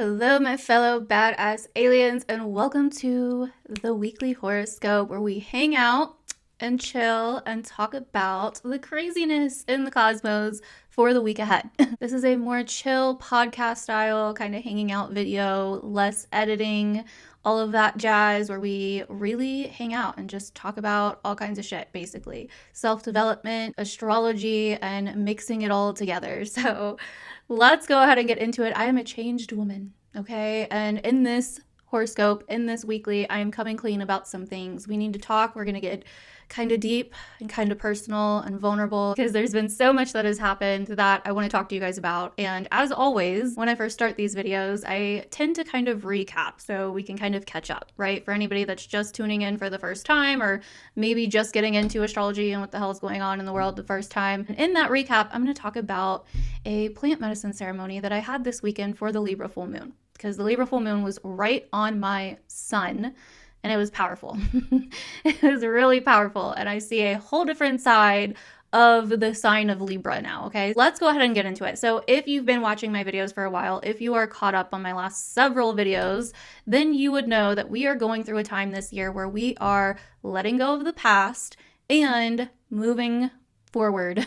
Hello, my fellow badass aliens, and welcome to the weekly horoscope where we hang out and chill and talk about the craziness in the cosmos for the week ahead. This is a more chill podcast style, kind of hanging out video, less editing, all of that jazz, where we really hang out and just talk about all kinds of shit, basically. Self-development, astrology, and mixing it all together. So let's go ahead and get into it. I am a changed woman, okay? And in this horoscope, in this weekly, I am coming clean about some things. We need to talk. We're going to get kind of deep and kind of personal and vulnerable because there's been so much that has happened that I want to talk to you guys about. And as always, when I first start these videos, I tend to kind of recap so we can kind of catch up, right? For anybody that's just tuning in for the first time or maybe just getting into astrology and what the hell is going on in the world the first time. And in that recap, I'm going to talk about a plant medicine ceremony that I had this weekend for the Libra full moon, because the Libra full moon was right on my sun. And it was powerful. It was really powerful. And I see a whole different side of the sign of Libra now, okay? Let's go ahead and get into it. So if you've been watching my videos for a while, if you are caught up on my last several videos, then you would know that we are going through a time this year where we are letting go of the past and moving forward.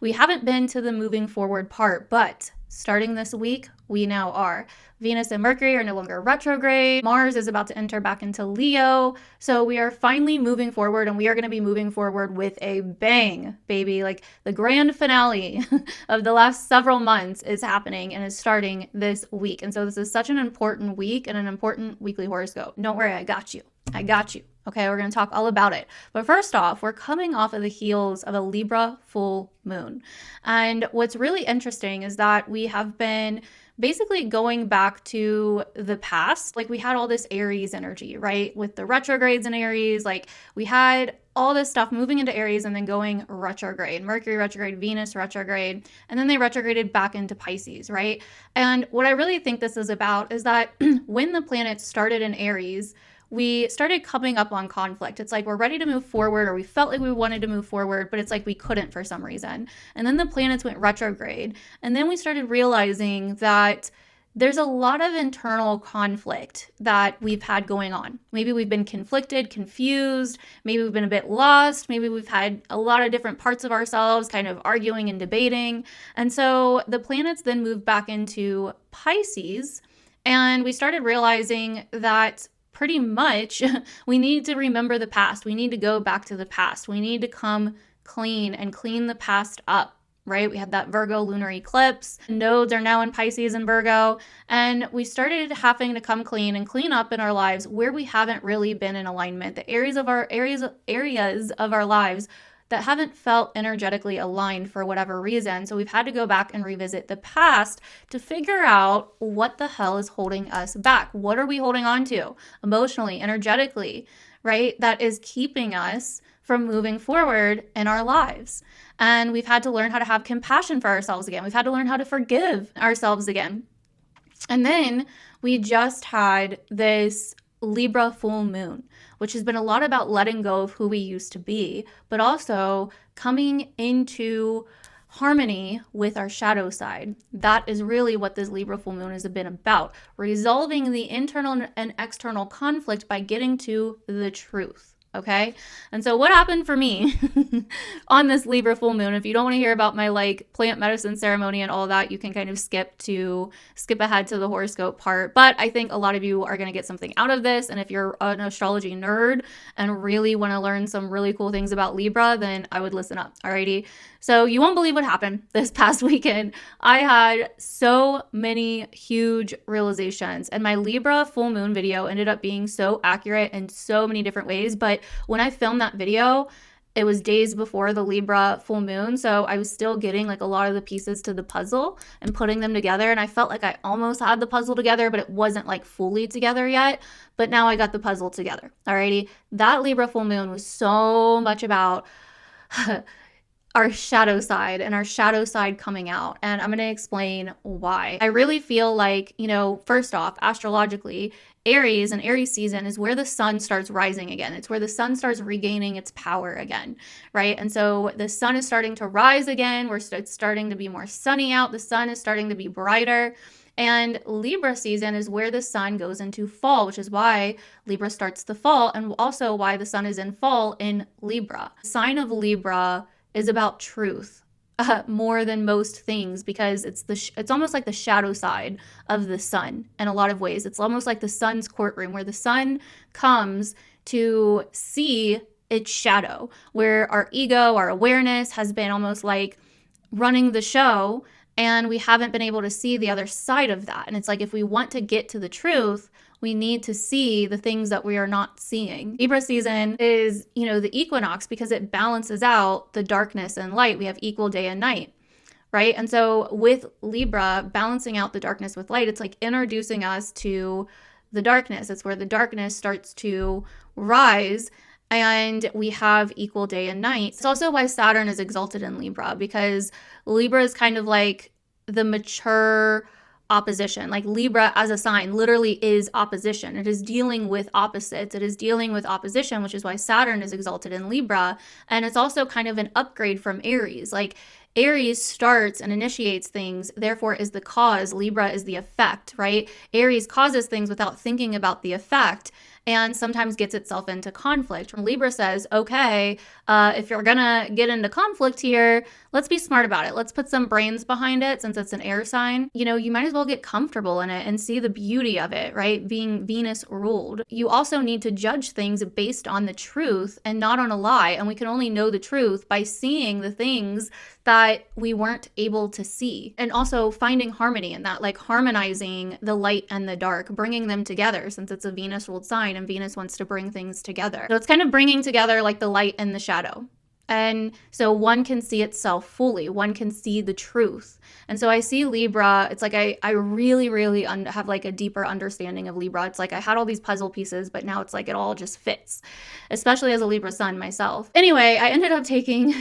We haven't been to the moving forward part, but starting this week, we now are. Venus and Mercury are no longer retrograde. Mars is about to enter back into Leo. So we are finally moving forward, and we are going to be moving forward with a bang, baby. Like the grand finale of the last several months is happening and is starting this week. And so this is such an important week and an important weekly horoscope. Don't worry, I got you. I got you. Okay, we're going to talk all about it. But first off, we're coming off of the heels of a Libra full moon. And what's really interesting is that we have been basically going back to the past. Like we had all this Aries energy, right? With the retrogrades in Aries, like we had all this stuff moving into Aries and then going retrograde, Mercury retrograde, Venus retrograde, and then they retrograded back into Pisces, right? And what I really think this is about is that when the planets started in Aries, we started coming up on conflict. It's like we're ready to move forward, or we felt like we wanted to move forward, but it's like we couldn't for some reason. And then the planets went retrograde. And then we started realizing that there's a lot of internal conflict that we've had going on. Maybe we've been conflicted, confused, maybe we've been a bit lost, maybe we've had a lot of different parts of ourselves kind of arguing and debating. And so the planets then moved back into Pisces, and we started realizing that pretty much we need to remember the past. We need to go back to the past. We need to come clean and clean the past up, right? We had that Virgo lunar eclipse. Nodes are now in Pisces and Virgo. And we started having to come clean and clean up in our lives where we haven't really been in alignment. The areas of our lives that haven't felt energetically aligned for whatever reason. So we've had to go back and revisit the past to figure out what the hell is holding us back. What are we holding on to emotionally, energetically, right? That is keeping us from moving forward in our lives. And we've had to learn how to have compassion for ourselves again. We've had to learn how to forgive ourselves again. And then we just had this Libra full moon, which has been a lot about letting go of who we used to be, but also coming into harmony with our shadow side. That is really what this Libra full moon has been about, resolving the internal and external conflict by getting to the truth. Okay. And so what happened for me on this Libra full moon, if you don't want to hear about my like plant medicine ceremony and all that, you can kind of skip ahead to the horoscope part. But I think a lot of you are going to get something out of this. And if you're an astrology nerd and really want to learn some really cool things about Libra, then I would listen up. Alrighty. So you won't believe what happened this past weekend. I had so many huge realizations, and my Libra full moon video ended up being so accurate in so many different ways. But when I filmed that video, it was days before the Libra full moon. So I was still getting like a lot of the pieces to the puzzle and putting them together. And I felt like I almost had the puzzle together, but it wasn't like fully together yet. But now I got the puzzle together. Alrighty. That Libra full moon was so much about our shadow side and our shadow side coming out. And I'm going to explain why. I really feel like, first off, astrologically, Aries and Aries season is where the sun starts rising again. It's where the sun starts regaining its power again, right? And so the sun is starting to rise again. It's starting to be more sunny out. The sun is starting to be brighter. And Libra season is where the sun goes into fall, which is why Libra starts the fall, and also why the sun is in fall in Libra. The sign of Libra is about truth. More than most things, because it's almost like the shadow side of the sun in a lot of ways. It's almost like the sun's courtroom, where the sun comes to see its shadow, where our ego, our awareness has been almost like running the show, and we haven't been able to see the other side of that. And it's like, if we want to get to the truth, we need to see the things that we are not seeing. Libra season is, the equinox, because it balances out the darkness and light. We have equal day and night, right? And so with Libra, balancing out the darkness with light, it's like introducing us to the darkness. It's where the darkness starts to rise, and we have equal day and night. It's also why Saturn is exalted in Libra, because Libra is kind of like the mature opposition. Like Libra as a sign literally is opposition. It is dealing with opposites. It is dealing with opposition, which is why Saturn is exalted in Libra. And it's also kind of an upgrade from Aries. Like Aries starts and initiates things, therefore is the cause. Libra is the effect, right? Aries causes things without thinking about the effect, and sometimes gets itself into conflict. Libra says, okay, if you're gonna get into conflict here, let's be smart about it. Let's put some brains behind it, since it's an air sign. You might as well get comfortable in it and see the beauty of it, right? Being Venus ruled. You also need to judge things based on the truth and not on a lie. And we can only know the truth by seeing the things that we weren't able to see. And also finding harmony in that, like harmonizing the light and the dark, bringing them together, since it's a Venus ruled sign and Venus wants to bring things together. So it's kind of bringing together like the light and the shadow. And so one can see itself fully. One can see the truth. And so I see Libra. It's like I really, really have like a deeper understanding of Libra. It's like I had all these puzzle pieces, but now it's like it all just fits, especially as a Libra sun myself. Anyway, I ended up taking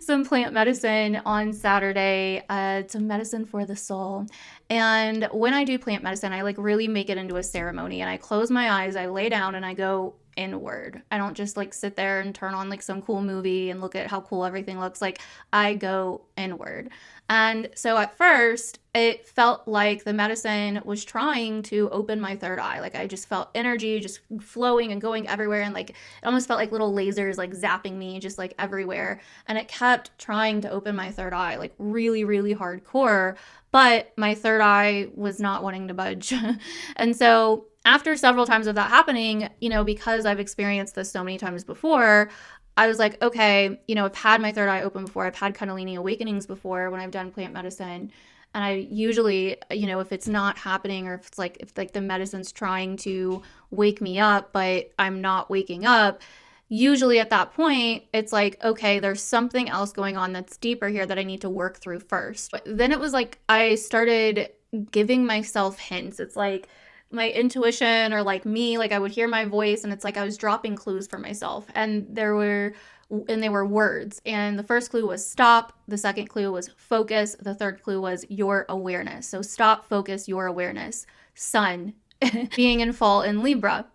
some plant medicine on Saturday. It's a medicine for the soul. And when I do plant medicine, I like really make it into a ceremony, and I close my eyes, I lay down, and I go inward. I don't just like sit there and turn on like some cool movie and look at how cool everything looks. Like I go inward. And so at first it felt like the medicine was trying to open my third eye. Like I just felt energy just flowing and going everywhere. And like it almost felt like little lasers like zapping me just like everywhere. And it kept trying to open my third eye, like really, really hardcore. But my third eye was not wanting to budge. And so after several times of that happening, because I've experienced this so many times before, I was like, okay, I've had my third eye open before. I've had Kundalini awakenings before when I've done plant medicine. And I usually, if it's not happening, or if the medicine's trying to wake me up, but I'm not waking up, usually at that point, it's like, okay, there's something else going on that's deeper here that I need to work through first. But then it was like I started giving myself hints. It's like my intuition, or like me, like I would hear my voice, and it's like I was dropping clues for myself. And they were words. And the first clue was stop. The second clue was focus. The third clue was your awareness. So stop, focus, your awareness. Sun being in fall in Libra.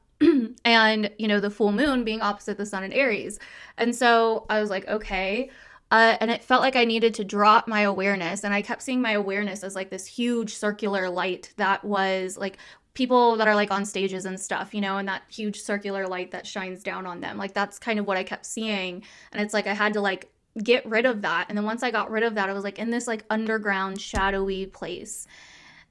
And, the full moon being opposite the sun in Aries. And so I was like, okay. And it felt like I needed to drop my awareness. And I kept seeing my awareness as like this huge circular light that was like people that are like on stages and stuff, and that huge circular light that shines down on them. Like that's kind of what I kept seeing. And it's like I had to like get rid of that. And then once I got rid of that, I was like in this like underground shadowy place.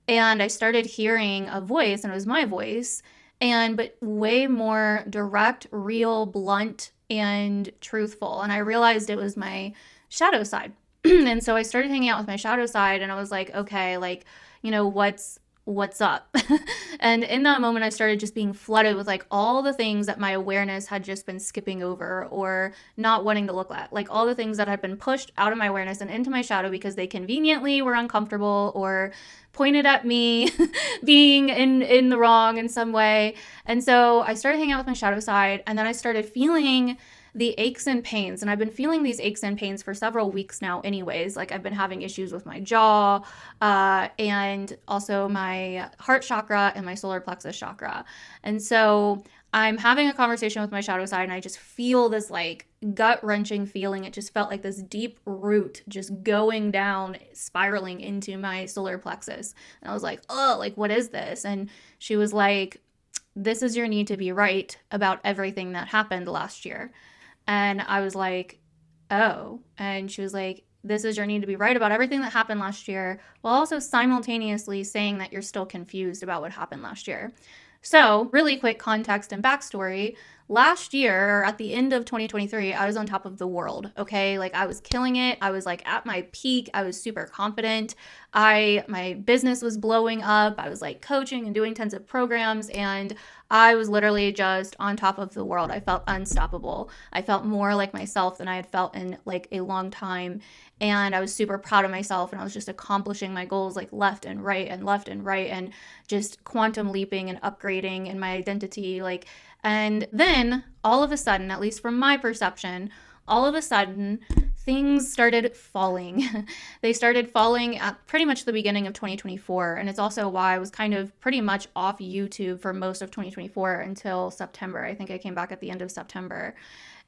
And I started hearing a voice, and it was my voice. But way more direct, real, blunt, and truthful. And I realized it was my shadow side. And so I started hanging out with my shadow side, and I was like, okay, like, what's up? And in that moment, I started just being flooded with like all the things that my awareness had just been skipping over or not wanting to look at, like all the things that had been pushed out of my awareness and into my shadow because they conveniently were uncomfortable or pointed at me being in the wrong in some way. And so I started hanging out with my shadow side, and then I started feeling the aches and pains. And I've been feeling these aches and pains for several weeks now anyways. Like I've been having issues with my jaw, and also my heart chakra and my solar plexus chakra. And so I'm having a conversation with my shadow side, and I just feel this like gut-wrenching feeling. It just felt like this deep root just going down, spiraling into my solar plexus. And I was like, oh, like, what is this? And she was like, this is your need to be right about everything that happened last year. And I was like, oh. And she was like, this is your need to be right about everything that happened last year, while also simultaneously saying that you're still confused about what happened last year. So, really quick context and backstory. Last year, at the end of 2023, I was on top of the world, okay? Like, I was killing it. I was like at my peak. I was super confident. My business was blowing up. I was like coaching and doing tons of programs, and I was literally just on top of the world. I felt unstoppable. I felt more like myself than I had felt in like a long time. And I was super proud of myself, and I was just accomplishing my goals like left and right and left and right, and just quantum leaping and upgrading in my identity. Like, and then all of a sudden, at least from my perception, all of a sudden things started falling. They started falling at pretty much the beginning of 2024. And it's also why I was kind of pretty much off YouTube for most of 2024 until September. I think I came back at the end of September.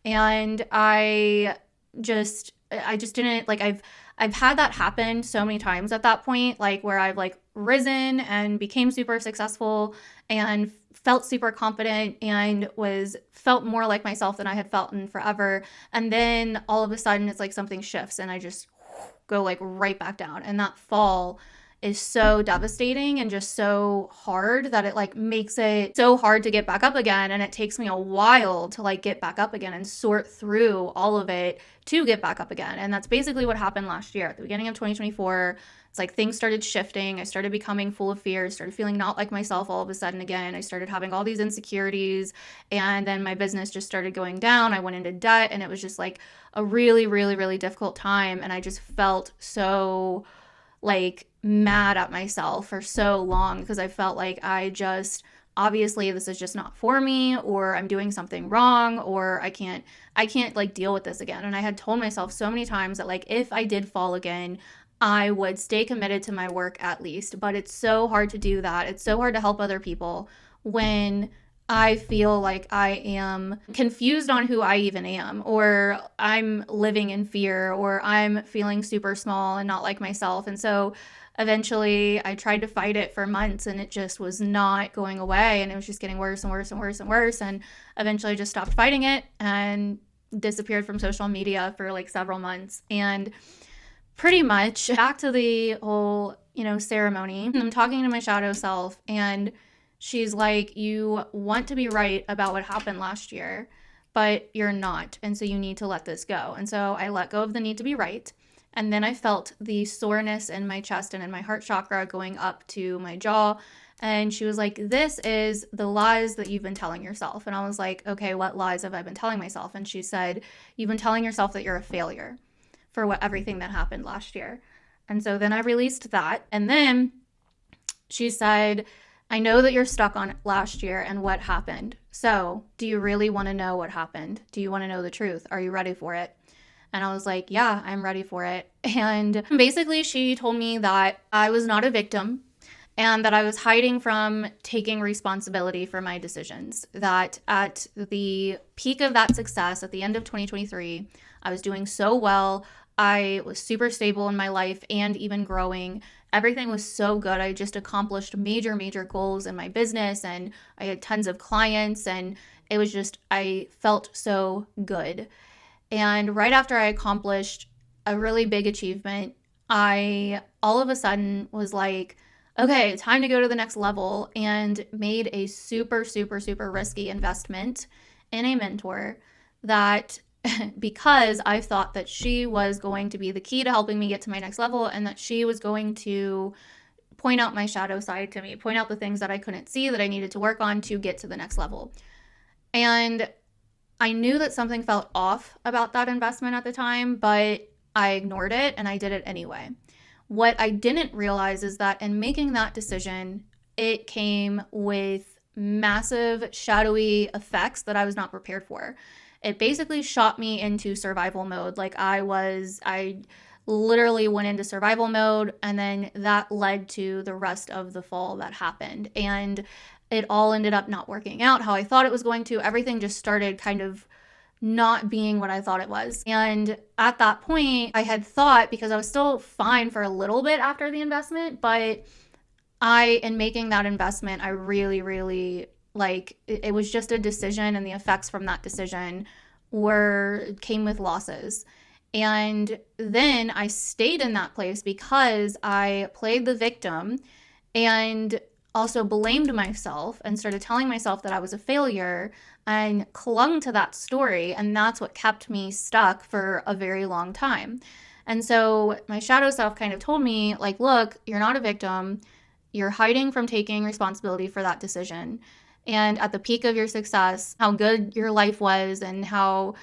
And I just didn't like, I've had that happen so many times at that point, like where I've like risen and became super successful and felt super confident and felt more like myself than I had felt in forever. And then all of a sudden it's like something shifts and I just go like right back down. And that fall is so devastating and just so hard that it like makes it so hard to get back up again. And it takes me a while to like get back up again and sort through all of it to get back up again. And that's basically what happened last year at the beginning of 2024. It's like things started shifting. I started becoming full of fear, started feeling not like myself all of a sudden again. I started having all these insecurities, and then my business just started going down. I went into debt, and it was just like a really, really, really difficult time. And I just felt so like mad at myself for so long because I felt like obviously this is just not for me, or I'm doing something wrong, or I can't like deal with this again. And I had told myself so many times that like if I did fall again, I would stay committed to my work at least. But it's so hard to do that. It's so hard to help other people when I feel like I am confused on who I even am, or I'm living in fear, or I'm feeling super small and not like myself. And so eventually I tried to fight it for months, and it just was not going away. And it was just getting worse and worse and worse and worse. And eventually I just stopped fighting it and disappeared from social media for like several months. And pretty much back to the whole, ceremony. I'm talking to my shadow self, and she's like, you want to be right about what happened last year, but you're not. And so you need to let this go. And so I let go of the need to be right. And then I felt the soreness in my chest and in my heart chakra going up to my jaw. And she was like, this is the lies that you've been telling yourself. And I was like, okay, what lies have I been telling myself? And she said, you've been telling yourself that you're a failure for everything that happened last year. And so then I released that. And then she said, I know that you're stuck on last year and what happened. So do you really want to know what happened? Do you want to know the truth? Are you ready for it? And I was like, yeah, I'm ready for it. And basically she told me that I was not a victim and that I was hiding from taking responsibility for my decisions. That at the peak of that success, at the end of 2023, I was doing so well. I was super stable in my life and even growing. Everything was so good. I just accomplished major, major goals in my business, and I had tons of clients, and it was just, I felt so good. And right after I accomplished a really big achievement, I all of a sudden was like, okay, time to go to the next level, and made a super, super, super risky investment in a mentor that because I thought that she was going to be the key to helping me get to my next level, and that she was going to point out my shadow side to me, point out the things that I couldn't see that I needed to work on to get to the next level. And I knew that something felt off about that investment at the time, but I ignored it and I did it anyway. What I didn't realize is that in making that decision, it came with massive shadowy effects that I was not prepared for. It basically shot me into survival mode. Like I literally went into survival mode, and then that led to the rest of the fall that happened. And it all ended up not working out how I thought it was going to. Everything just started kind of not being what I thought it was. And at that point, I had thought, because I was still fine for a little bit after the investment, but in making that investment, I really, really, like, it was just a decision, and the effects from that decision came with losses. And then I stayed in that place because I played the victim and also blamed myself and started telling myself that I was a failure and clung to that story. And that's what kept me stuck for a very long time. And so my shadow self kind of told me, like, look, you're not a victim. You're hiding from taking responsibility for that decision. And at the peak of your success, how good your life was and how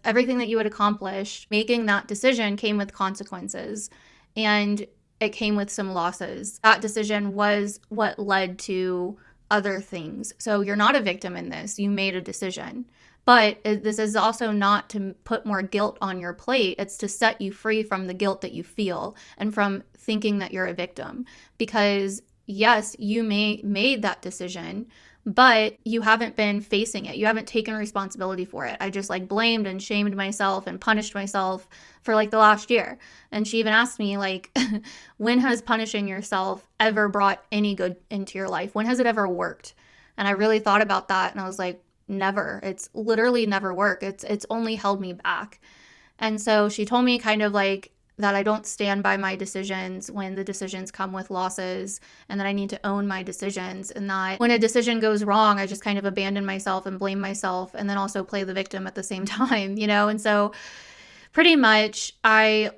everything that you had accomplished, making that decision came with consequences. And it came with some losses. That decision was what led to other things. So you're not a victim in this. You made a decision. But this is also not to put more guilt on your plate. It's to set you free from the guilt that you feel and from thinking that you're a victim. Because yes, you made that decision, but you haven't been facing it. You haven't taken responsibility for it. I just like blamed and shamed myself and punished myself for like the last year. And she even asked me, like, when has punishing yourself ever brought any good into your life? When has it ever worked? And I really thought about that, and I was like, never. It's literally never worked. It's only held me back. And so she told me kind of like that I don't stand by my decisions when the decisions come with losses, and that I need to own my decisions, and that when a decision goes wrong, I just kind of abandon myself and blame myself and then also play the victim at the same time, you know? And so pretty much I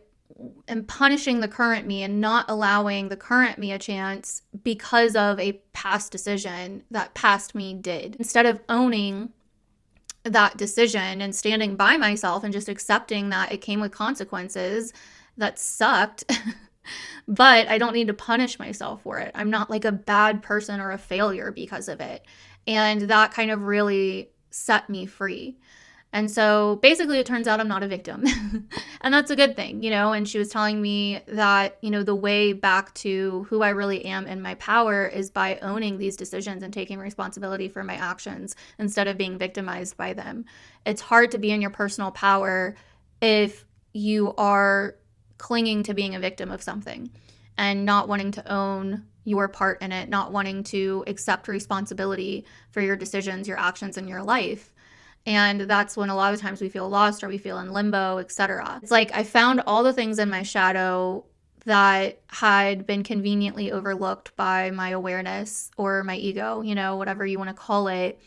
am punishing the current me and not allowing the current me a chance because of a past decision that past me did. Instead of owning that decision and standing by myself and just accepting that it came with consequences that sucked, but I don't need to punish myself for it. I'm not like a bad person or a failure because of it. And that kind of really set me free. And so basically it turns out I'm not a victim. And that's a good thing, you know? And she was telling me that, you know, the way back to who I really am in my power is by owning these decisions and taking responsibility for my actions instead of being victimized by them. It's hard to be in your personal power if you are clinging to being a victim of something and not wanting to own your part in it, not wanting to accept responsibility for your decisions, your actions, and your life. And that's when a lot of times we feel lost or we feel in limbo, etc. It's like I found all the things in my shadow that had been conveniently overlooked by my awareness or my ego, you know, whatever you want to call it.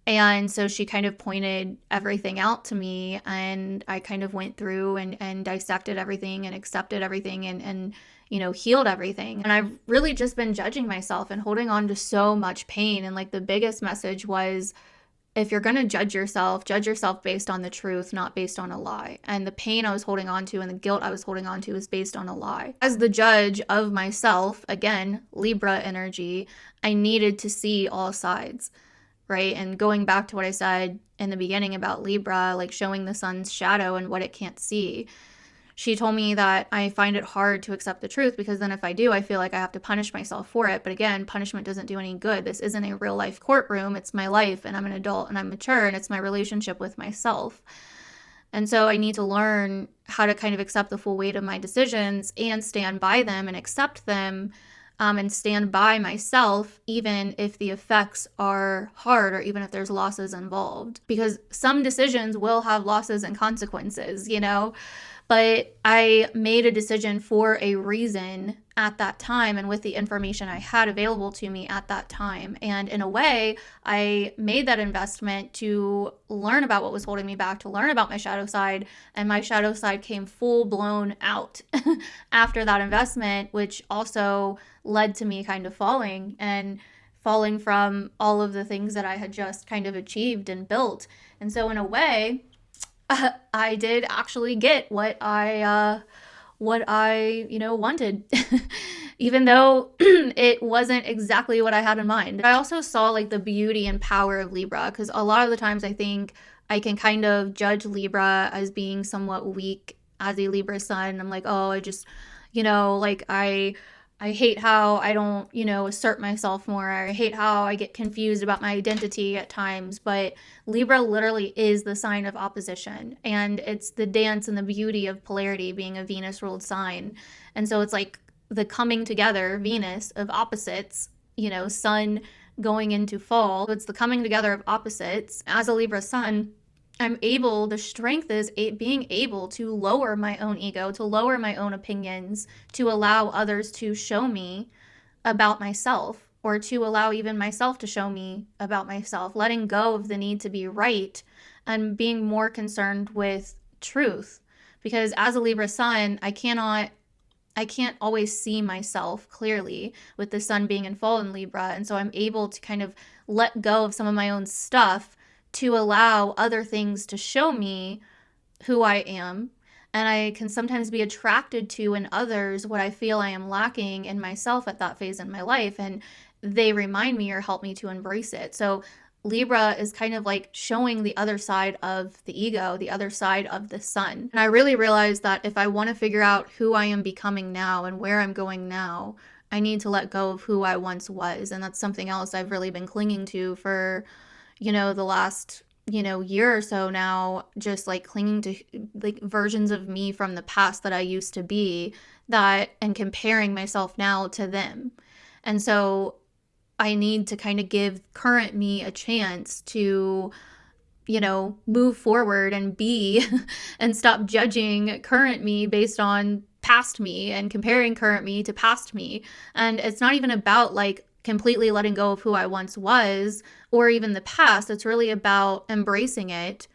And so she kind of pointed everything out to me, and I kind of went through and dissected everything and accepted everything and you know, healed everything. And I've really just been judging myself and holding on to so much pain. And like the biggest message was, if you're going to judge yourself based on the truth, not based on a lie. And the pain I was holding on to and the guilt I was holding on to is based on a lie. As the judge of myself, again, Libra energy, I needed to see all sides. Right? And going back to what I said in the beginning about Libra, like showing the sun's shadow and what it can't see. She told me that I find it hard to accept the truth because then if I do, I feel like I have to punish myself for it. But again, punishment doesn't do any good. This isn't a real life courtroom. It's my life, and I'm an adult and I'm mature, and it's my relationship with myself. And so I need to learn how to kind of accept the full weight of my decisions and stand by them and accept them. And stand by myself, even if the effects are hard or even if there's losses involved. Because some decisions will have losses and consequences, you know? But I made a decision for a reason at that time and with the information I had available to me at that time. And in a way, I made that investment to learn about what was holding me back, to learn about my shadow side. And my shadow side came full blown out after that investment, which also led to me kind of falling from all of the things that I had just kind of achieved and built. And so in a way, I did actually get what I wanted, even though it wasn't exactly what I had in mind. I also saw like the beauty and power of Libra, because a lot of the times I think I can kind of judge Libra as being somewhat weak as a Libra sun. I'm like, oh, I just, you know, like I I hate how I don't, assert myself more. I hate how I get confused about my identity at times. But Libra literally is the sign of opposition. And it's the dance and the beauty of polarity being a Venus ruled sign. And so it's like the coming together, Venus, of opposites, sun going into fall. So it's the coming together of opposites. As a Libra sun, the strength is being able to lower my own ego, to lower my own opinions, to allow others to show me about myself, or to allow even myself to show me about myself, letting go of the need to be right and being more concerned with truth. Because as a Libra sun, I can't always see myself clearly with the sun being in fall in Libra. And so I'm able to kind of let go of some of my own stuff to allow other things to show me who I am. And I can sometimes be attracted to in others what I feel I am lacking in myself at that phase in my life. And they remind me or help me to embrace it. So Libra is kind of like showing the other side of the ego, the other side of the sun. And I really realized that if I want to figure out who I am becoming now and where I'm going now, I need to let go of who I once was. And that's something else I've really been clinging to for the last, year or so now, just like clinging to like versions of me from the past that I used to be, that and comparing myself now to them. And so I need to kind of give current me a chance to, move forward and be and stop judging current me based on past me and comparing current me to past me. And it's not even about like completely letting go of who I once was or even the past. It's really about embracing it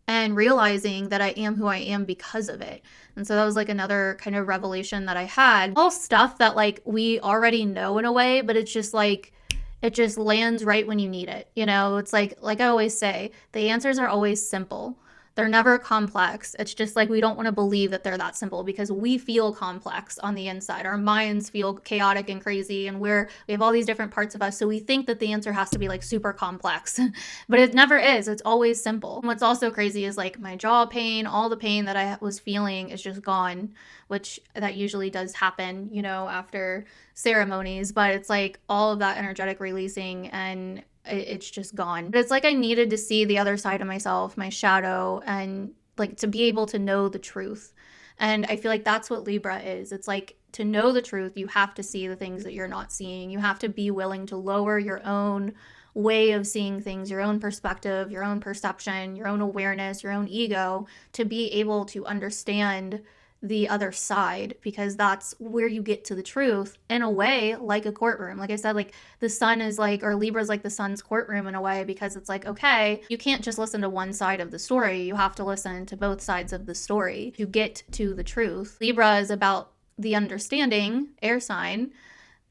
and realizing that I am who I am because of it. And so that was like another kind of revelation that I had. All stuff that like we already know in a way, but it's just like it just lands right when you need it. It's like I always say, the answers are always simple. They're never complex. It's just like we don't want to believe that they're that simple because we feel complex on the inside. Our minds feel chaotic and crazy, and we have all these different parts of us. So we think that the answer has to be like super complex, but it never is. It's always simple. And what's also crazy is like my jaw pain, all the pain that I was feeling is just gone, which that usually does happen, after ceremonies. But it's like all of that energetic releasing and it's just gone. But it's like I needed to see the other side of myself, my shadow, and like to be able to know the truth. And I feel like that's what Libra is. It's like to know the truth, you have to see the things that you're not seeing. You have to be willing to lower your own way of seeing things, your own perspective, your own perception, your own awareness, your own ego, to be able to understand the other side, because that's where you get to the truth in a way, like a courtroom. Like I said, like the sun is like, or Libra is like the sun's courtroom in a way, because it's like, okay, you can't just listen to one side of the story. You have to listen to both sides of the story to get to the truth. Libra is about the understanding, air sign,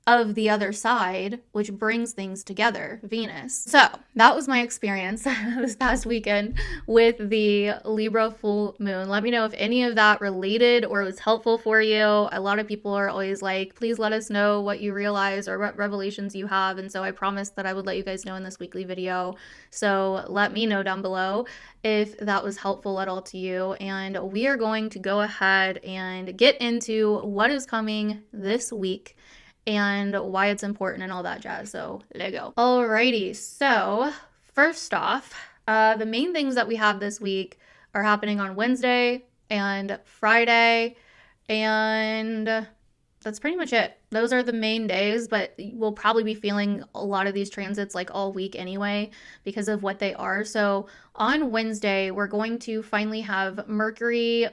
of the other side, which brings things together, Venus. So that was my experience this past weekend with the Libra full moon. Let me know if any of that related or was helpful for you. A lot of people are always like, please let us know what you realize or what revelations you have. And so I promised that I would let you guys know in this weekly video. So let me know down below if that was helpful at all to you. And we are going to go ahead and get into what is coming this week and why it's important and all that jazz. So there you go. Alrighty, so first off, the main things that we have this week are happening on Wednesday and Friday, and that's pretty much it. Those are the main days, but we'll probably be feeling a lot of these transits like all week anyway because of what they are. So on Wednesday, we're going to finally have Mercury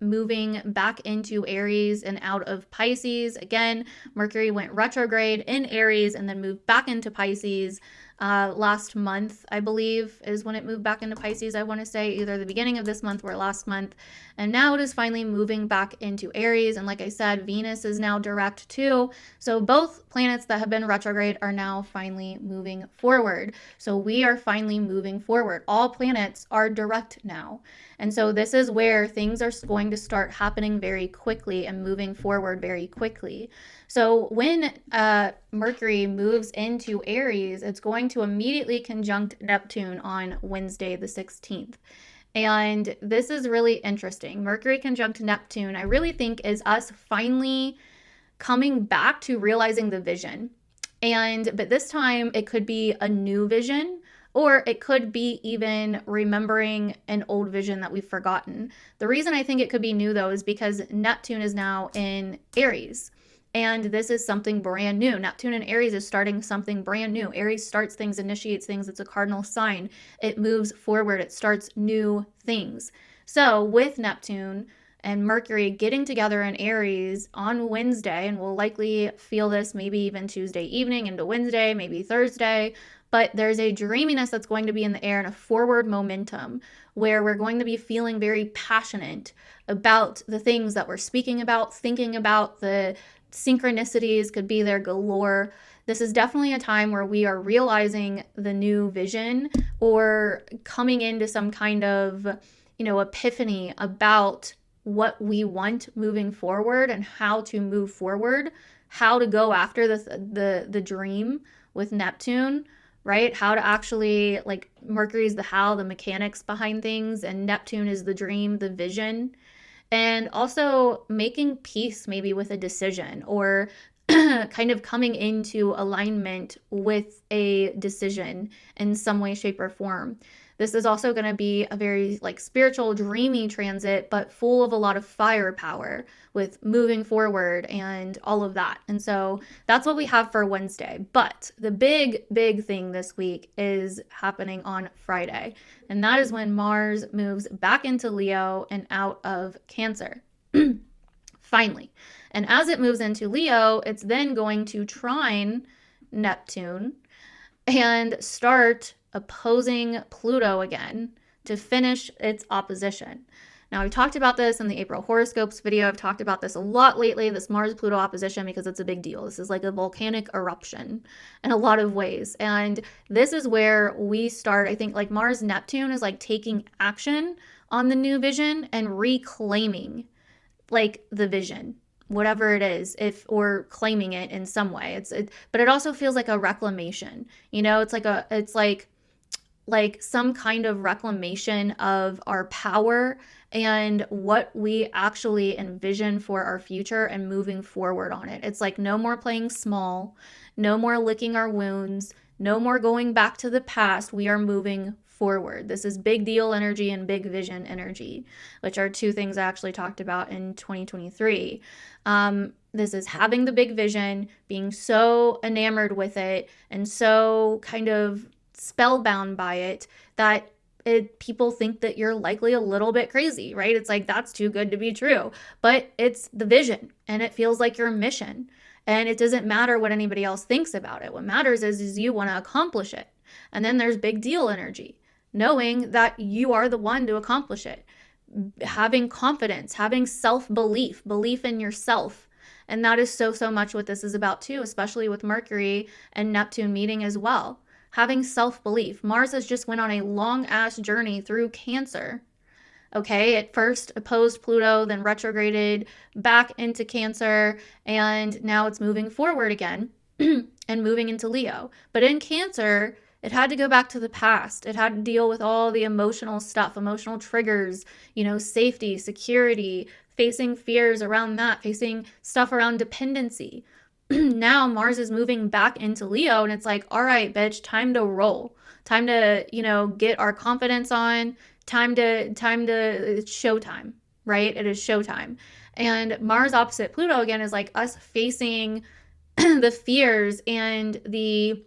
moving back into Aries and out of Pisces. Again, Mercury went retrograde in Aries and then moved back into Pisces last month, I believe, is when it moved back into Pisces. I want to say either the beginning of this month or last month. And now it is finally moving back into Aries. And like I said, Venus is now direct too. So both planets that have been retrograde are now finally moving forward. So we are finally moving forward. All planets are direct now. And so this is where things are going to start happening very quickly and moving forward very quickly. So when Mercury moves into Aries, it's going to immediately conjunct Neptune on Wednesday the 16th. And this is really interesting. Mercury conjunct Neptune, I really think, is us finally coming back to realizing the vision. But this time it could be a new vision, or it could be even remembering an old vision that we've forgotten. The reason I think it could be new, though, is because Neptune is now in Aries. And this is something brand new. Neptune in Aries is starting something brand new. Aries starts things, initiates things. It's a cardinal sign. It moves forward. It starts new things. So with Neptune and Mercury getting together in Aries on Wednesday, and we'll likely feel this maybe even Tuesday evening into Wednesday, maybe Thursday, but there's a dreaminess that's going to be in the air and a forward momentum where we're going to be feeling very passionate about the things that we're speaking about, thinking about. The synchronicities could be there galore. This is definitely a time where we are realizing the new vision or coming into some kind of, epiphany about what we want moving forward and how to move forward, how to go after the dream with Neptune, right? How to actually, like, Mercury's the how, the mechanics behind things, and Neptune is the dream, the vision. And also making peace maybe with a decision, or kind of coming into alignment with a decision in some way, shape, or form. This is also going to be a very spiritual, dreamy transit, but full of a lot of firepower with moving forward and all of that. And so that's what we have for Wednesday. But the big, big thing this week is happening on Friday. And that is when Mars moves back into Leo and out of Cancer. Finally. And as it moves into Leo, it's then going to trine Neptune and start opposing Pluto again to finish its opposition. Now, we talked about this in the April horoscopes video. I've talked about this a lot lately, this Mars-Pluto opposition, because it's a big deal. This is like a volcanic eruption in a lot of ways. And this is where we start, I think, Mars-Neptune is taking action on the new vision and reclaiming the vision, whatever it is, or claiming it in some way. But it also feels like a reclamation. It's like some kind of reclamation of our power and what we actually envision for our future and moving forward on it. It's like no more playing small, no more licking our wounds, no more going back to the past. We are moving forward. This is big deal energy and big vision energy, which are two things I actually talked about in 2023. This is having the big vision, being so enamored with it and so kind of spellbound by it that people think that you're likely a little bit crazy, right? It's like, that's too good to be true. But it's the vision and it feels like your mission. And it doesn't matter what anybody else thinks about it. What matters is you want to accomplish it. And then there's big deal energy, knowing that you are the one to accomplish it. Having confidence, having self-belief, belief in yourself. And that is so much what this is about too, especially with Mercury and Neptune meeting as well. Having self-belief. Mars has just went on a long-ass journey through Cancer. Okay, it first opposed Pluto, then retrograded back into Cancer, and now it's moving forward again and moving into Leo. But in Cancer, it had to go back to the past. It had to deal with all the emotional stuff, emotional triggers, safety, security, facing fears around that, facing stuff around dependency. Now Mars is moving back into Leo, and it's like, all right, bitch, time to roll. Time to, get our confidence on. Time to, it's showtime, right? It is showtime. And Mars opposite Pluto again is like us facing the fears and the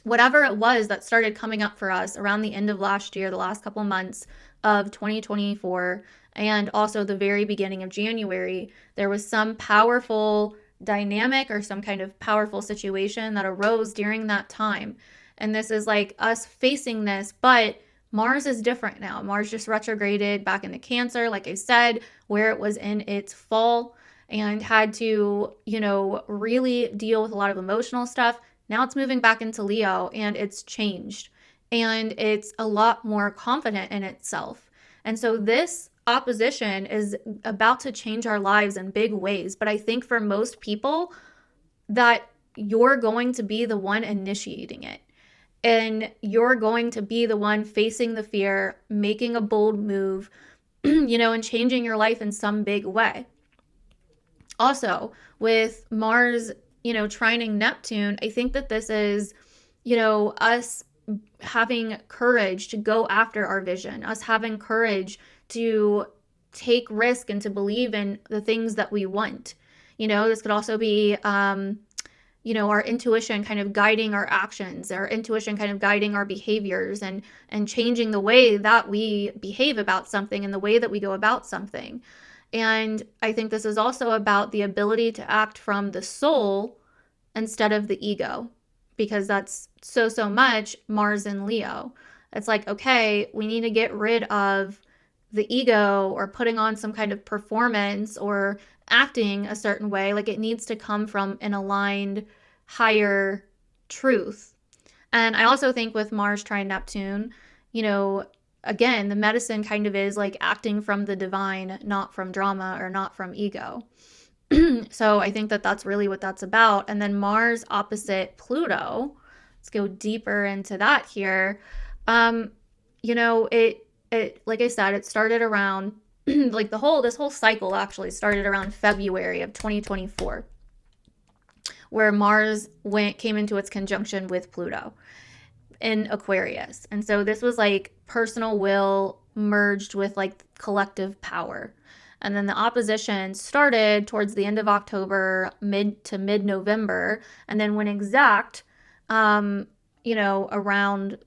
whatever it was that started coming up for us around the end of last year, the last couple months of 2024, and also the very beginning of January. There was some powerful dynamic or some kind of powerful situation that arose during that time. And this is like us facing this, but Mars is different now. Mars just retrograded back into Cancer, like I said, where it was in its fall and had to, really deal with a lot of emotional stuff. Now it's moving back into Leo and it's changed and it's a lot more confident in itself. And so this opposition is about to change our lives in big ways. But I think for most people that you're going to be the one initiating it. And you're going to be the one facing the fear, making a bold move, and changing your life in some big way. Also, with Mars, trining Neptune, I think that this is, us having courage to go after our vision, us having courage to take risk and to believe in the things that we want. This could also be, our intuition kind of guiding our actions, our intuition kind of guiding our behaviors and changing the way that we behave about something and the way that we go about something. And I think this is also about the ability to act from the soul instead of the ego, because that's so much Mars and Leo. It's like, okay, we need to get rid of the ego or putting on some kind of performance or acting a certain way. Like, it needs to come from an aligned higher truth. And I also think with Mars trine Neptune, again, the medicine kind of is like acting from the divine, not from drama or not from ego. So I think that that's really what that's about. And then Mars opposite Pluto, let's go deeper into that here. It like I said, it started around like this whole cycle actually started around February of 2024, where Mars came into its conjunction with Pluto in Aquarius. And so this was like personal will merged with like collective power. And then the opposition started towards the end of October, mid to mid November, and then went exact, around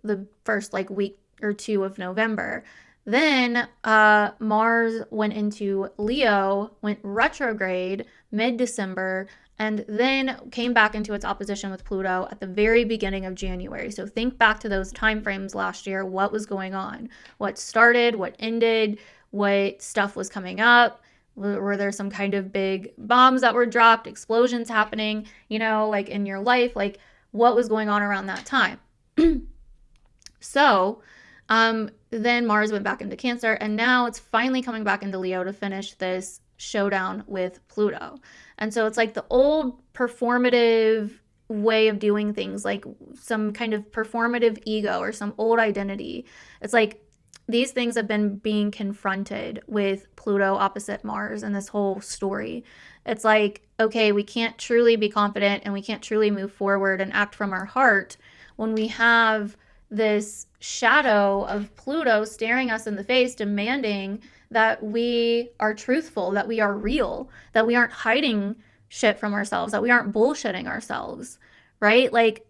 the first like week or two of November. Then Mars went into Leo, went retrograde mid-December, and then came back into its opposition with Pluto at the very beginning of January. So think back to those time frames last year. What was going on? What started? What ended? What stuff was coming up? Were there some kind of big bombs that were dropped, explosions happening, like in your life? Like, what was going on around that time? So then Mars went back into Cancer, and now it's finally coming back into Leo to finish this showdown with Pluto. And so it's like the old performative way of doing things, like some kind of performative ego or some old identity. It's like these things have been being confronted with Pluto opposite Mars in this whole story. It's like, okay, we can't truly be confident and we can't truly move forward and act from our heart when we have this shadow of Pluto staring us in the face, demanding that we are truthful, that we are real, that we aren't hiding shit from ourselves, that we aren't bullshitting ourselves, right? Like,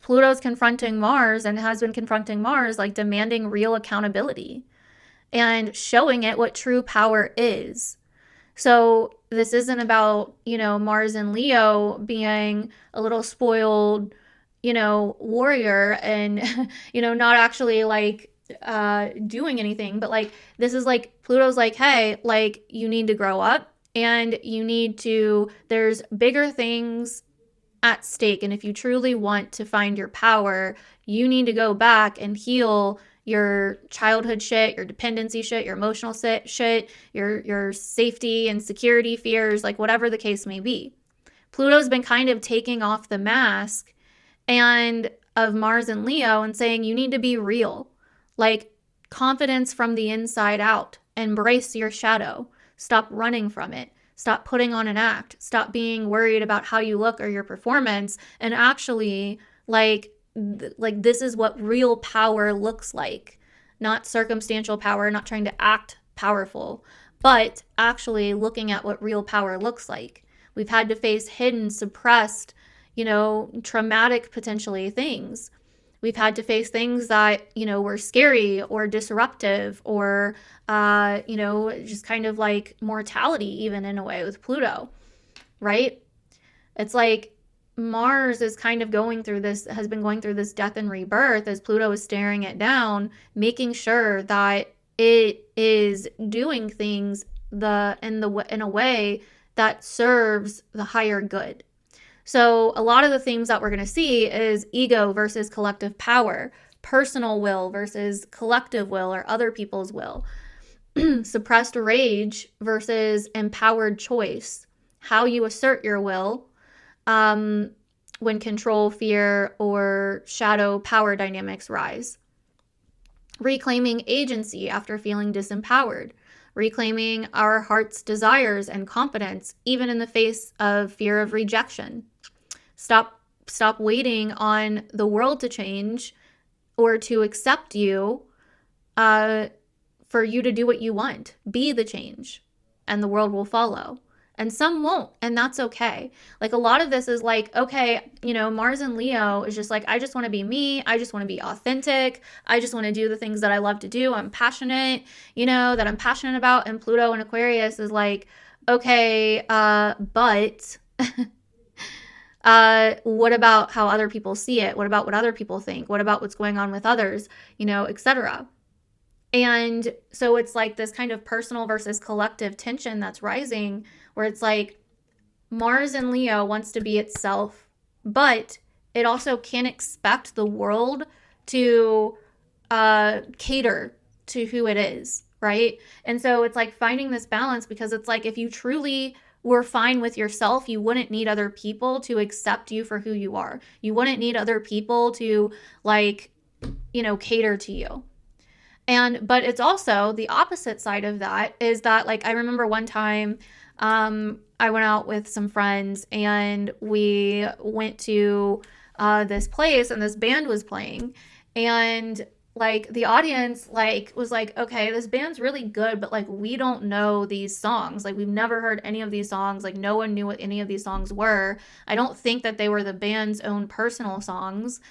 Pluto's confronting Mars and has been confronting Mars, like demanding real accountability and showing it what true power is. So this isn't about, Mars and Leo being a little spoiled, warrior and, not actually like doing anything. But like, this is like, Pluto's like, hey, like, you need to grow up and there's bigger things at stake. And if you truly want to find your power, you need to go back and heal your childhood shit, your dependency shit, your emotional shit, your safety and security fears, like whatever the case may be. Pluto's been kind of taking off the mask and of Mars and Leo and saying you need to be real. Like, confidence from the inside out. Embrace your shadow. Stop running from it. Stop putting on an act. Stop being worried about how you look or your performance, and actually like this is what real power looks like. Not circumstantial power, not trying to act powerful, but actually looking at what real power looks like. We've had to face hidden, suppressed, traumatic potentially things. We've had to face things that, were scary or disruptive or, just kind of like mortality, even in a way with Pluto, right? It's like Mars is kind of has been going through this death and rebirth as Pluto is staring it down, making sure that it is doing things in a way that serves the higher good. So a lot of the themes that we're going to see is ego versus collective power, personal will versus collective will or other people's will, suppressed rage versus empowered choice, how you assert your will when control, fear, or shadow power dynamics rise, reclaiming agency after feeling disempowered, reclaiming our heart's desires and confidence, even in the face of fear of rejection. Stop waiting on the world to change or to accept you for you to do what you want. Be the change, and the world will follow. And some won't, and that's okay. Like, a lot of this is like, okay, Mars and Leo is just like, I just want to be me. I just want to be authentic. I just want to do the things that I love to do. I'm passionate, that I'm passionate about. And Pluto and Aquarius is like, okay, but what about how other people see it? What about what other people think? What about what's going on with others, etc. And so it's like this kind of personal versus collective tension that's rising, where it's like Mars in Leo wants to be itself, but it also can't expect the world to cater to who it is, right? And so it's like finding this balance, because it's like, if you truly were fine with yourself, you wouldn't need other people to accept you for who you are. You wouldn't need other people to cater to you. But it's also the opposite side of that, is that, like, I remember one time I went out with some friends and we went to this place, and this band was playing, and like the audience was like, okay, this band's really good, but like, we don't know these songs. Like, we've never heard any of these songs. Like, no one knew what any of these songs were. I don't think that they were the band's own personal songs.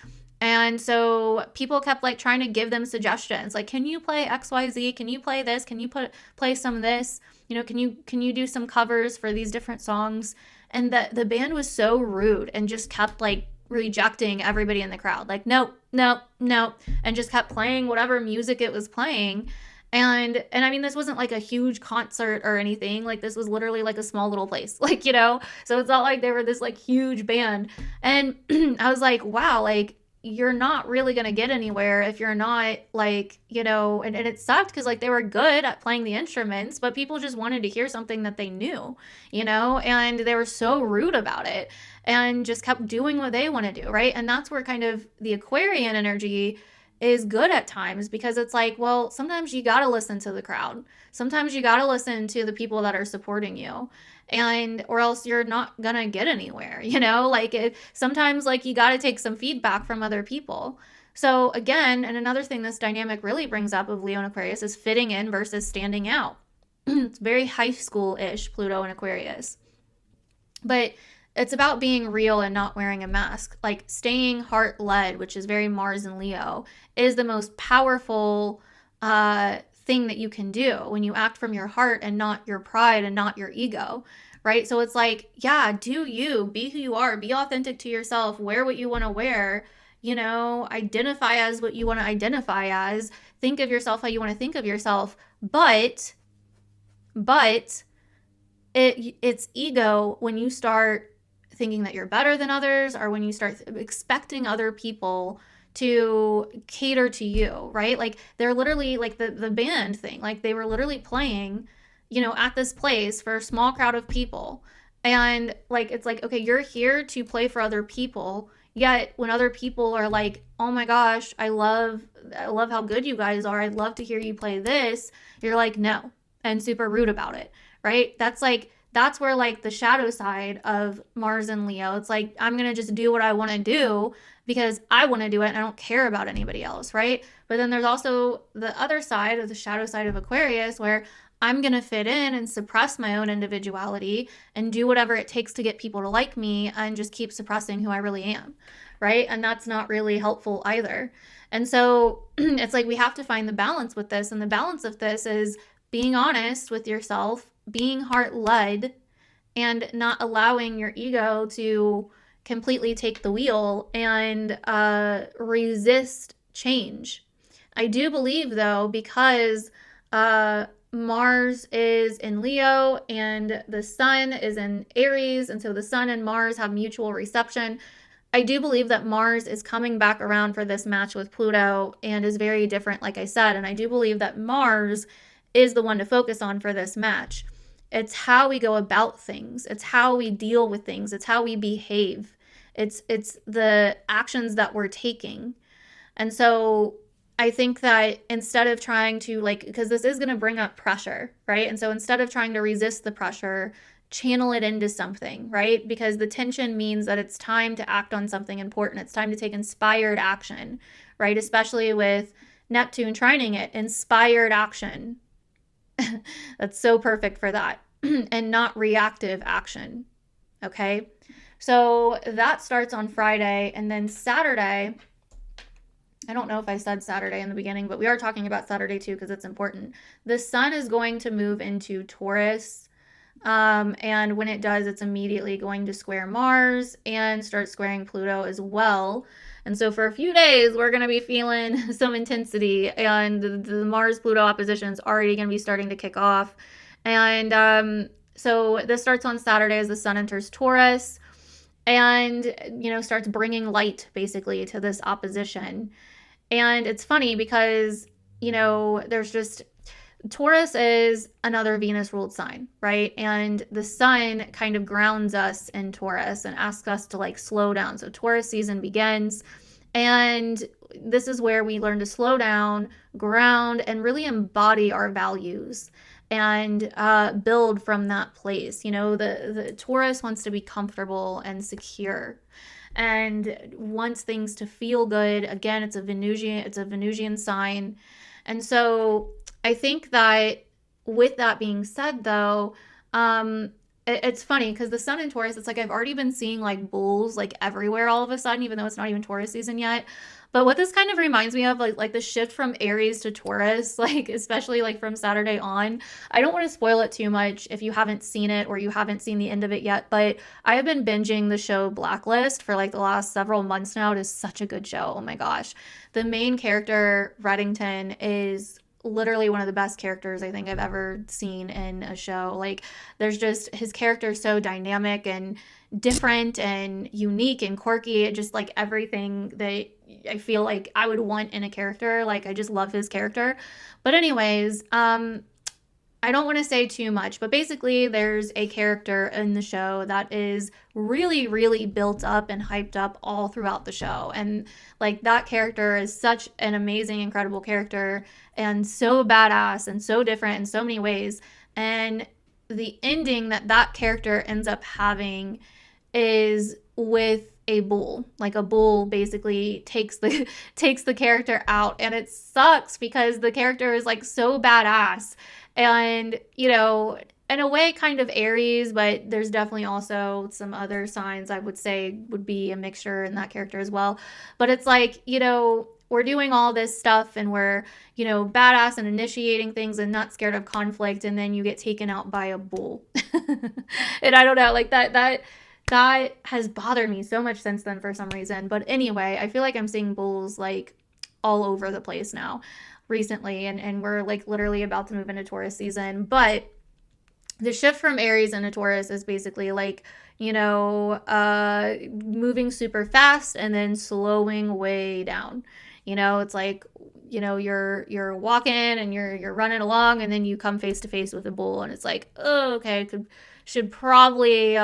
And so people kept like trying to give them suggestions, like, can you play XYZ? Can you play this? Can you play some of this? Can you do some covers for these different songs? And the band was so rude and just kept like rejecting everybody in the crowd. Like, nope, nope, nope. And just kept playing whatever music it was playing. And I mean, this wasn't like a huge concert or anything. Like, this was literally like a small little place, so it's not like they were this like huge band. And I was like, wow, like, you're not really going to get anywhere if you're not like, and it sucked, because like, they were good at playing the instruments, but people just wanted to hear something that they knew, and they were so rude about it and just kept doing what they want to do, right? And that's where kind of the Aquarian energy is good at times, because it's like, well, sometimes you got to listen to the crowd. Sometimes you got to listen to the people that are supporting you, or else you're not going to get anywhere, sometimes like, you got to take some feedback from other people. So again, and another thing this dynamic really brings up of Leo and Aquarius is fitting in versus standing out. It's very high school-ish, Pluto and Aquarius. But it's about being real and not wearing a mask. Like, staying heart-led, which is very Mars and Leo, is the most powerful thing that you can do when you act from your heart and not your pride and not your ego, right? So it's like, yeah, do you, be who you are, be authentic to yourself, wear what you want to wear, identify as what you want to identify as, think of yourself how you want to think of yourself, but it's ego when you start thinking that you're better than others, or when you start expecting other people to cater to you, right? Like, they're literally like the band thing, like they were literally playing, at this place for a small crowd of people. And like, it's like, okay, you're here to play for other people. Yet when other people are like, oh my gosh, I love how good you guys are, I'd love to hear you play this, you're like, no, and super rude about it, right? That's where like the shadow side of Mars and Leo, it's like, I'm going to just do what I want to do because I want to do it and I don't care about anybody else, right? But then there's also the other side of the shadow side of Aquarius, where I'm going to fit in and suppress my own individuality and do whatever it takes to get people to like me and just keep suppressing who I really am, right? And that's not really helpful either. And so it's like, we have to find the balance with this. And the balance of this is being honest with yourself, being heart-led, and not allowing your ego to completely take the wheel and resist change. I do believe, though, because Mars is in Leo and the sun is in Aries, and so the sun and Mars have mutual reception. I do believe that Mars is coming back around for this match with Pluto and is very different, like I said, and I do believe that Mars is the one to focus on for this match. It's how we go about things. It's how we deal with things. It's how we behave. It's the actions that we're taking. And so I think that instead of trying to, like, because this is going to bring up pressure, right? And so instead of trying to resist the pressure, channel it into something, right? Because the tension means that it's time to act on something important. It's time to take inspired action, right? Especially with Neptune trining it, inspired action. That's so perfect for that. And not reactive action. Okay. So that starts on Friday. And then Saturday, I don't know if I said Saturday in the beginning, but we are talking about Saturday too because it's important. The sun is going to move into Taurus. And when it does, it's immediately going to square Mars and start squaring Pluto as well. And so for a few days, we're going to be feeling some intensity, and the Mars-Pluto opposition is already going to be starting to kick off. And so this starts on Saturday as the sun enters Taurus and, starts bringing light basically to this opposition. And it's funny because, there's just Taurus is another Venus ruled sign, right? And the sun kind of grounds us in Taurus and asks us to like slow down. So Taurus season begins, and this is where we learn to slow down, ground, and really embody our values and build from that place. The Taurus wants to be comfortable and secure and wants things to feel good. Again, it's a Venusian sign. And so I think that with that being said, though, it's funny because the sun in Taurus, it's like I've already been seeing like bulls like everywhere all of a sudden, even though it's not even Taurus season yet. But what this kind of reminds me of, like the shift from Aries to Taurus, like especially like from Saturday on. I don't want to spoil it too much if you haven't seen it or you haven't seen the end of it yet, but I have been binging the show Blacklist for like the last several months now. It is such a good show. Oh my gosh. The main character, Reddington, is literally one of the best characters I think I've ever seen in a show. Like there's just, his character is so dynamic and different and unique and quirky. It just like everything that I feel like I would want in a character. Like I just love his character. But anyways, I don't want to say too much, but basically there's a character in the show that is really, really built up and hyped up all throughout the show. And like that character is such an amazing, incredible character and so badass and so different in so many ways. And the ending that character ends up having is with a bull. Like a bull basically takes the character out, and it sucks because the character is like so badass and in a way kind of Aries, but there's definitely also some other signs I would say would be a mixture in that character as well. But it's like, we're doing all this stuff and we're, badass and initiating things and not scared of conflict, and then you get taken out by a bull. And I don't know, like that has bothered me so much since then for some reason. But anyway, I feel like I'm seeing bulls like all over the place now recently, and we're like literally about to move into Taurus season. But the shift from Aries into Taurus is basically like, moving super fast and then slowing way down. It's like, you're walking and you're running along, and then you come face to face with a bull, and it's like, oh, okay, should probably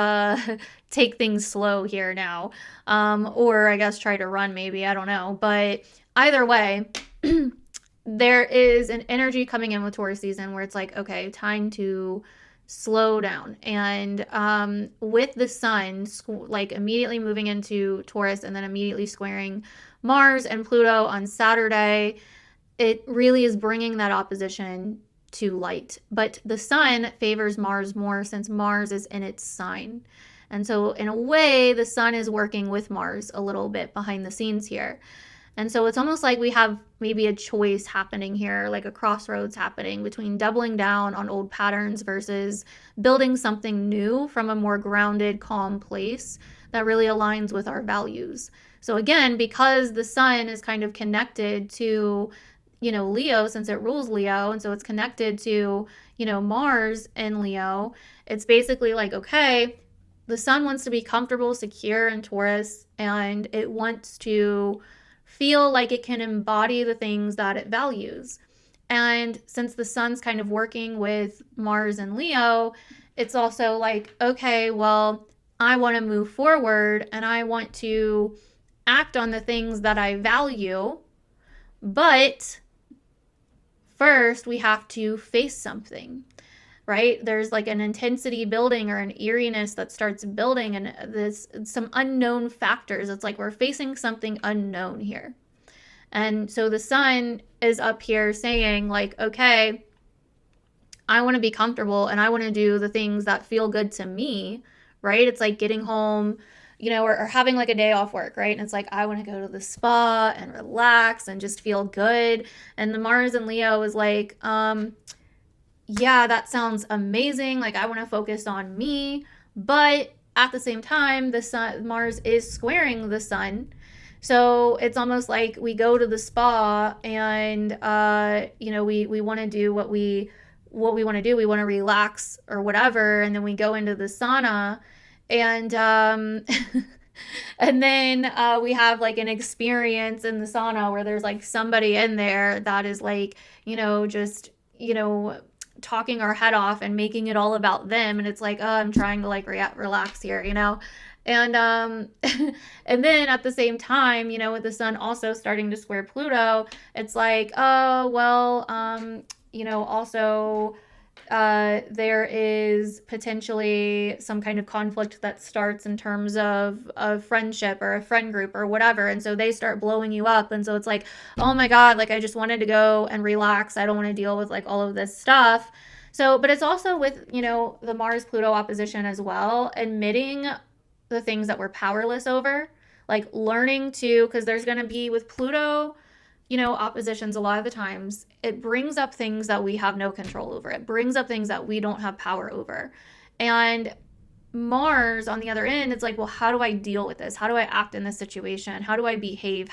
take things slow here now, or I guess try to run maybe, I don't know. But either way, there is an energy coming in with Taurus season where it's like, okay, time to slow down. And with the sun like immediately moving into Taurus and then immediately squaring Mars and Pluto on Saturday, it really is bringing that opposition to light. But the sun favors Mars more since Mars is in its sign. And so in a way, the sun is working with Mars a little bit behind the scenes here. And so it's almost like we have maybe a choice happening here, like a crossroads happening between doubling down on old patterns versus building something new from a more grounded, calm place that really aligns with our values. So again, because the sun is kind of connected to, Leo, since it rules Leo, and so it's connected to, Mars in Leo, it's basically like, okay, the sun wants to be comfortable, secure in Taurus, and it wants to feel like it can embody the things that it values. And since the sun's kind of working with Mars and Leo, it's also like, okay, well, I want to move forward and I want to act on the things that I value, But first, we have to face something, right? There's like an intensity building or an eeriness that starts building, and there's some unknown factors. It's like we're facing something unknown here. And so the sun is up here saying, like, okay, I want to be comfortable and I want to do the things that feel good to me, right? It's like getting home, or having like a day off work, right? And it's like, I want to go to the spa and relax and just feel good. And the Mars and Leo is like, yeah, that sounds amazing. Like, I want to focus on me. But at the same time, the sun, Mars is squaring the sun. So it's almost like we go to the spa and, we want to do what we want to do. We want to relax or whatever. And then we go into the sauna and, and then we have like an experience in the sauna where there's like somebody in there that is like, just, talking our head off and making it all about them. And it's like, oh, I'm trying to like relax here, and and then at the same time, with the sun also starting to square Pluto, it's like, oh well, also there is potentially some kind of conflict that starts in terms of a friendship or a friend group or whatever. And so they start blowing you up. And so it's like, oh my God, like I just wanted to go and relax. I don't want to deal with like all of this stuff. So, but it's also with, the Mars Pluto opposition as well, admitting the things that we're powerless over, like learning to, because there's going to be with Pluto, oppositions a lot of the times, it brings up things that we have no control over. It brings up things that we don't have power over. And Mars on the other end, it's like, well, how do I deal with this? How do I act in this situation? How do I behave?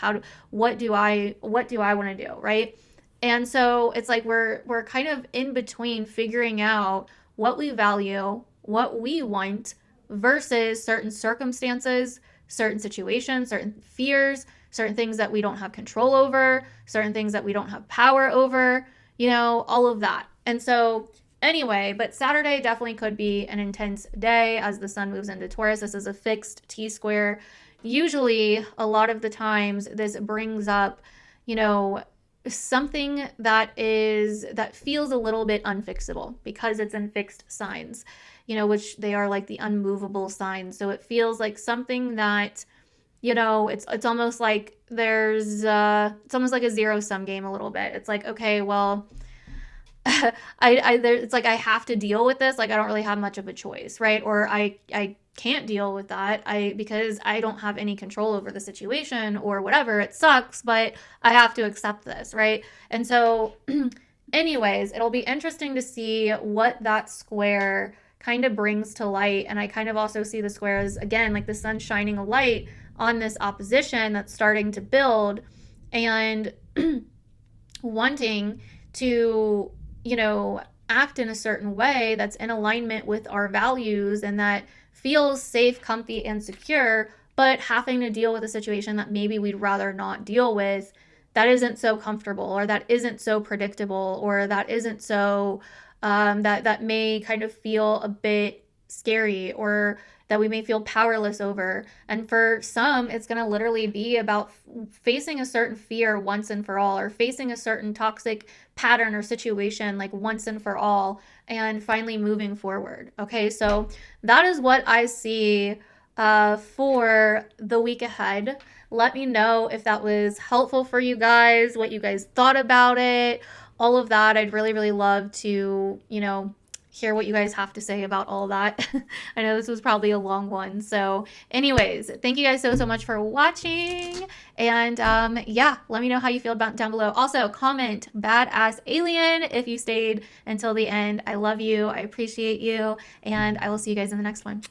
What do I want to do, right? And so it's like we're kind of in between figuring out what we value, what we want versus certain circumstances, certain situations, certain fears, certain things that we don't have control over, certain things that we don't have power over, all of that. And so anyway, but Saturday definitely could be an intense day as the sun moves into Taurus. This is a fixed T-square. Usually, a lot of the times, this brings up, something that feels a little bit unfixable because it's in fixed signs, which they are like the unmovable signs. So it feels like something that, it's almost like it's almost like a zero-sum game a little bit. It's like, okay, well, it's like I have to deal with this. Like I don't really have much of a choice, right? Or I can't deal with that because I don't have any control over the situation or whatever. It sucks, but I have to accept this, right? And so anyways, it'll be interesting to see what that square kind of brings to light. And I kind of also see the square as, again, like the sun shining a light on this opposition that's starting to build and wanting to, act in a certain way that's in alignment with our values and that feels safe, comfy, and secure, but having to deal with a situation that maybe we'd rather not deal with, that isn't so comfortable or that isn't so predictable or that isn't so, that may kind of feel a bit scary or that we may feel powerless over. And for some, it's going to literally be about facing a certain fear once and for all, or facing a certain toxic pattern or situation like once and for all, and finally moving forward. Okay, so that is what I see for the week ahead. Let me know if that was helpful for you guys, what you guys thought about it, all of that. I'd really, really love to, hear what you guys have to say about all that. I know this was probably a long one. So anyways, thank you guys so much for watching. And yeah, let me know how you feel about down below. Also, comment badass alien if you stayed until the end. I love you. I appreciate you. And I will see you guys in the next one.